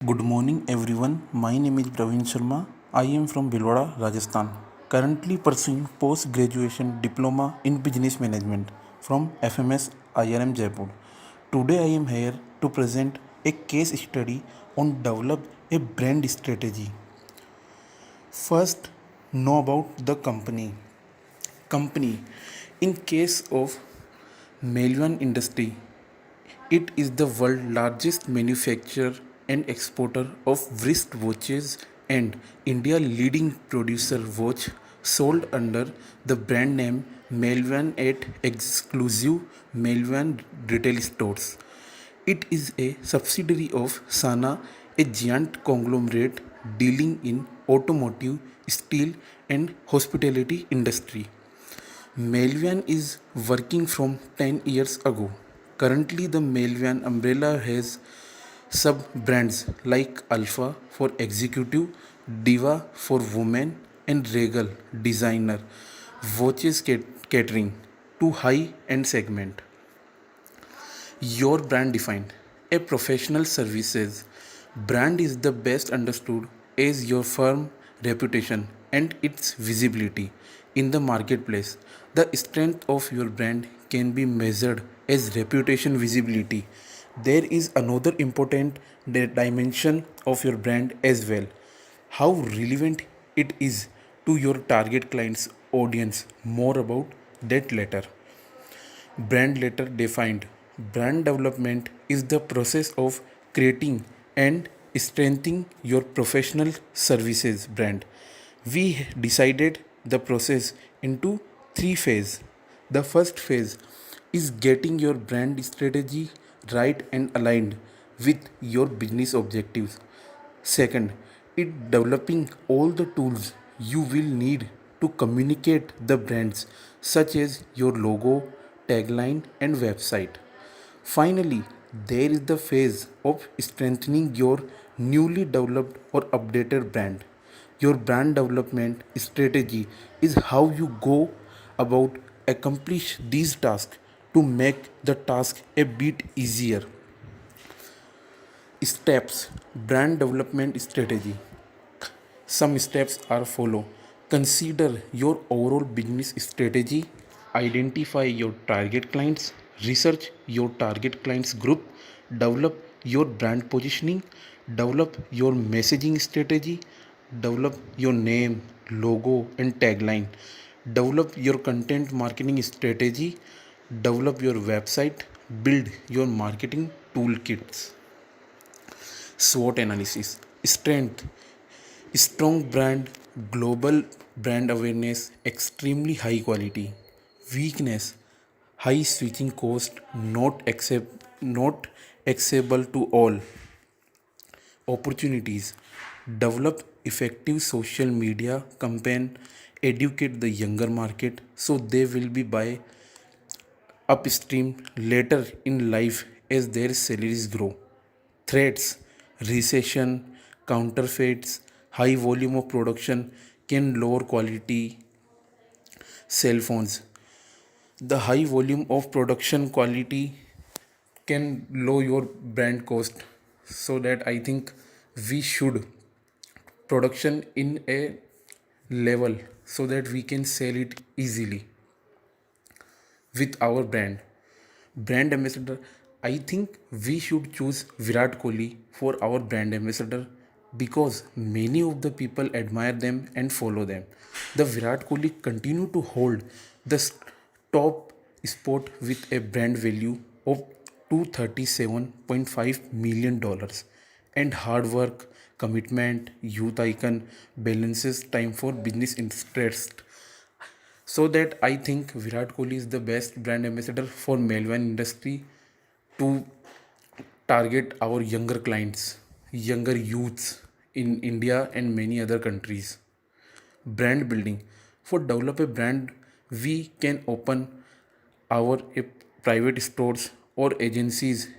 Good morning everyone. My name is Praveen Sharma. I am from Bhilwara, Rajasthan. Currently pursuing post graduation diploma in business management from FMS IRM Jaipur. Today I am here to present a case study on develop a brand strategy. First, know about the company. Company. In case of Melvan Industry, it is the world's largest manufacturer and exporter of wrist watches and India leading producer watch sold under the brand name Melvan at exclusive Melvan retail stores. It is a subsidiary of Sana, a giant conglomerate dealing in automotive, steel and hospitality industry. Mailvan is working from 10 years ago. Currently, the Mailvan umbrella has sub brands like Alpha for executive, Diva for women, and Regal designer watches catering to high end segment. Your brand defined. A professional services brand is the best understood as your firm reputation and its visibility in the marketplace. The strength of your brand can be measured as reputation visibility. There is another important dimension of your brand as well. How relevant it is to your target client's audience. More about that later. Brand later defined. Brand development is the process of creating and strengthening your professional services brand. We decided the process into three phases. The first phase is getting your brand strategy right and aligned with your business objectives. Second, it developing all the tools you will need to communicate the brands such as your logo, tagline and website. Finally, there is the phase of strengthening your newly developed or updated brand. Your brand development strategy is how you go about accomplish these tasks to make the task a bit easier. Steps. Brand development strategy. Some steps are follow. Consider your overall business strategy. Identify your target clients. Research your target clients group. Develop your brand positioning. Develop your messaging strategy. Develop your name, logo, and tagline. Develop your content marketing strategy. Develop your website. Build your marketing toolkits. SWOT analysis. Strength. Strong brand, global brand awareness, extremely high quality. Weakness, high switching cost, not accessible to all. Opportunities, develop effective social media campaign, educate the younger market so they will be buy upstream later in life as their salaries grow. Threats, recession, counterfeits, high volume of production can lower quality cell phones. The high volume of production quality can lower your brand cost. So that I think we should production in a level so that we can sell it easily with our brand. Brand ambassador, I think we should choose Virat Kohli for our brand ambassador because many of the people admire them and follow them. The Virat Kohli continue to hold the top spot with a brand value of $237.5 million dollars, and hard work, commitment, youth icon balances time for business interest. So that I think Virat Kohli is the best brand ambassador for Melvan industry to target our younger clients, younger youths in India and many other countries. Brand building. For develop a brand, we can open our private stores or agencies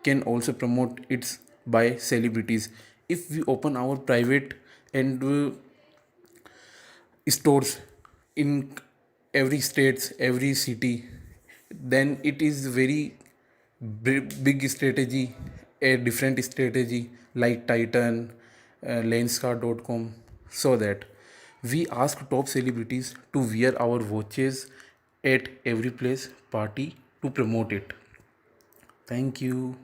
can also promote it by celebrities. If we open our private and stores in every states, every city, then it is very big strategy a different strategy like Titan, Lenskart.com, so that we ask top celebrities to wear our watches at every place party to promote it. Thank you.